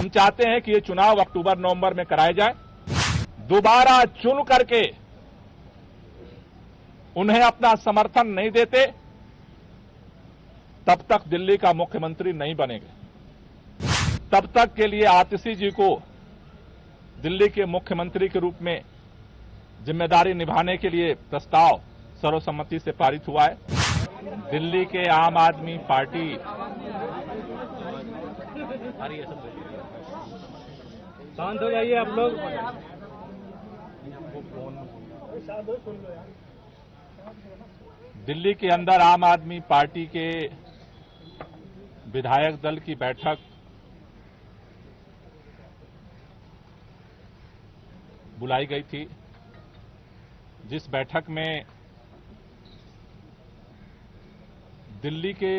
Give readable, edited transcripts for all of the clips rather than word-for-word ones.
हम चाहते हैं कि ये चुनाव अक्टूबर नवंबर में कराए जाए। दोबारा चुन करके उन्हें अपना समर्थन नहीं देते तब तक दिल्ली का मुख्यमंत्री नहीं बनेंगे। तब तक के लिए आतिशी जी को दिल्ली के मुख्यमंत्री के रूप में जिम्मेदारी निभाने के लिए प्रस्ताव सर्वसम्मति से पारित हुआ है। दिल्ली के आम आदमी पार्टी शांत हो जाइए आप लोग। दिल्ली के अंदर आम आदमी पार्टी के विधायक दल की बैठक बुलाई गई थी, जिस बैठक में दिल्ली के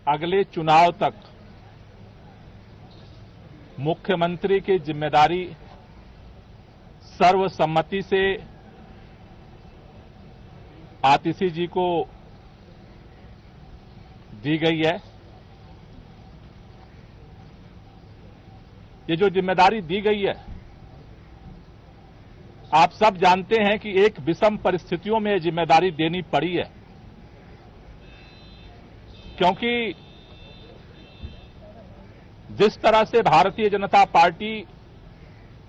अगले चुनाव तक मुख्यमंत्री की जिम्मेदारी सर्वसम्मति से आतिशी जी को दी गई है। ये जो जिम्मेदारी दी गई है, आप सब जानते हैं कि एक विषम परिस्थितियों में जिम्मेदारी देनी पड़ी है, क्योंकि जिस तरह से भारतीय जनता पार्टी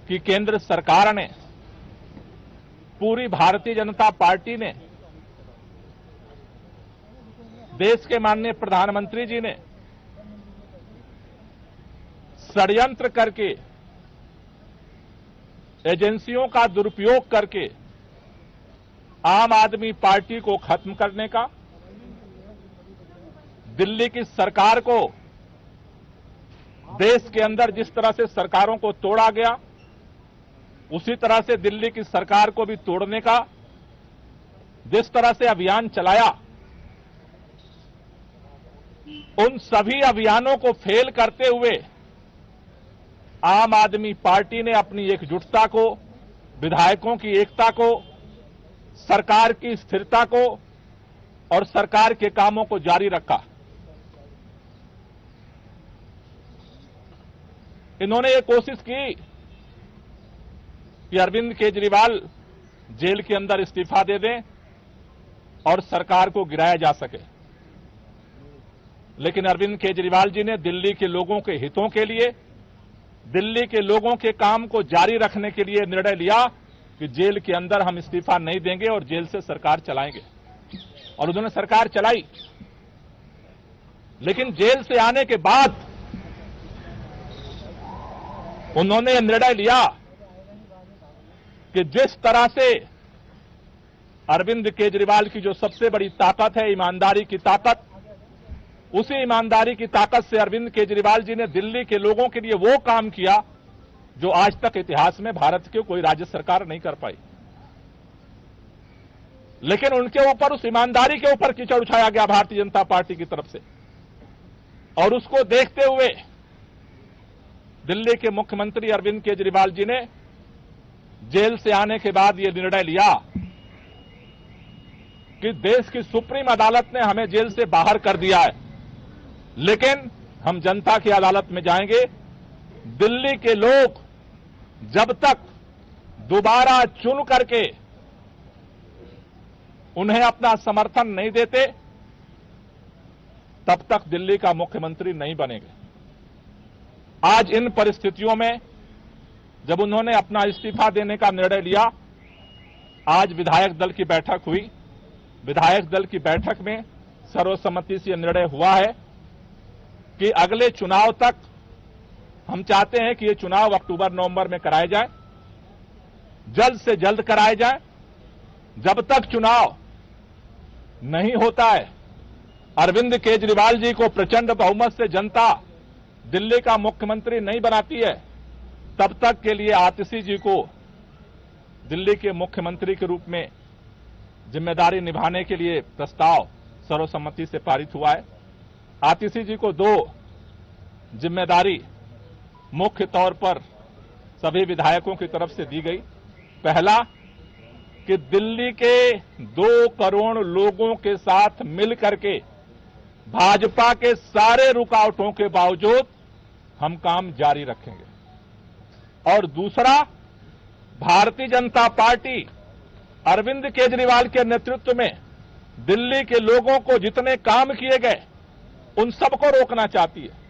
की केंद्र सरकार ने, पूरी भारतीय जनता पार्टी ने, देश के माननीय प्रधानमंत्री जी ने षड्यंत्र करके, एजेंसियों का दुरुपयोग करके आम आदमी पार्टी को खत्म करने का, दिल्ली की सरकार को, देश के अंदर जिस तरह से सरकारों को तोड़ा गया उसी तरह से दिल्ली की सरकार को भी तोड़ने का जिस तरह से अभियान चलाया, उन सभी अभियानों को फेल करते हुए आम आदमी पार्टी ने अपनी एकजुटता को, विधायकों की एकता को, सरकार की स्थिरता को और सरकार के कामों को जारी रखा। इन्होंने ये कोशिश की कि अरविंद केजरीवाल जेल के अंदर इस्तीफा दे दें और सरकार को गिराया जा सके, लेकिन अरविंद केजरीवाल जी ने दिल्ली के लोगों के हितों के लिए, दिल्ली के लोगों के काम को जारी रखने के लिए निर्णय लिया कि जेल के अंदर हम इस्तीफा नहीं देंगे और जेल से सरकार चलाएंगे, और उन्होंने सरकार चलाई। लेकिन जेल से आने के बाद उन्होंने यह निर्णय लिया कि जिस तरह से अरविंद केजरीवाल की जो सबसे बड़ी ताकत है ईमानदारी की ताकत, उसी ईमानदारी की ताकत से अरविंद केजरीवाल जी ने दिल्ली के लोगों के लिए वो काम किया जो आज तक इतिहास में भारत की कोई राज्य सरकार नहीं कर पाई। लेकिन उनके ऊपर, उस ईमानदारी के ऊपर कीचड़ उछाया गया भारतीय जनता पार्टी की तरफ से, और उसको देखते हुए दिल्ली के मुख्यमंत्री अरविंद केजरीवाल जी ने जेल से आने के बाद यह निर्णय लिया कि देश की सुप्रीम अदालत ने हमें जेल से बाहर कर दिया है, लेकिन हम जनता की अदालत में जाएंगे। दिल्ली के लोग जब तक दोबारा चुन करके उन्हें अपना समर्थन नहीं देते तब तक दिल्ली का मुख्यमंत्री नहीं बनेंगे। आज इन परिस्थितियों में जब उन्होंने अपना इस्तीफा देने का निर्णय लिया, आज विधायक दल की बैठक हुई। विधायक दल की बैठक में सर्वसम्मति से यह निर्णय हुआ है कि अगले चुनाव तक हम चाहते हैं कि ये चुनाव अक्टूबर नवंबर में कराए जाए, जल्द से जल्द कराए जाए। जब तक चुनाव नहीं होता है, अरविंद केजरीवाल जी को प्रचंड बहुमत से जनता दिल्ली का मुख्यमंत्री नहीं बनाती है, तब तक के लिए आतिशी जी को दिल्ली के मुख्यमंत्री के रूप में जिम्मेदारी निभाने के लिए प्रस्ताव सर्वसम्मति से पारित हुआ है। आतिशी जी को दो जिम्मेदारी मुख्य तौर पर सभी विधायकों की तरफ से दी गई। पहला कि दिल्ली के 2 करोड़ लोगों के साथ मिल करके भाजपा के सारे रुकावटों के बावजूद हम काम जारी रखेंगे। और दूसरा, भारतीय जनता पार्टी अरविंद केजरीवाल के नेतृत्व में दिल्ली के लोगों को जितने काम किए गए उन सबको रोकना चाहती है।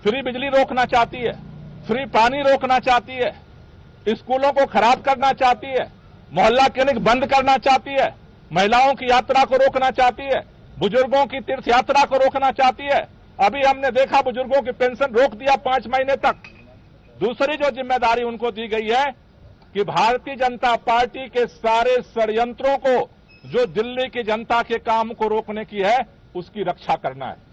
फ्री बिजली रोकना चाहती है, फ्री पानी रोकना चाहती है, स्कूलों को खराब करना चाहती है, मोहल्ला क्लिनिक बंद करना चाहती है, महिलाओं की यात्रा को रोकना चाहती है, बुजुर्गों की तीर्थ यात्रा को रोकना चाहती है। अभी हमने देखा बुजुर्गों की पेंशन रोक दिया 5 महीने तक। दूसरी जो जिम्मेदारी उनको दी गई है कि भारतीय जनता पार्टी के सारे षड्यंत्रों को, जो दिल्ली की जनता के काम को रोकने की है, उसकी रक्षा करना है।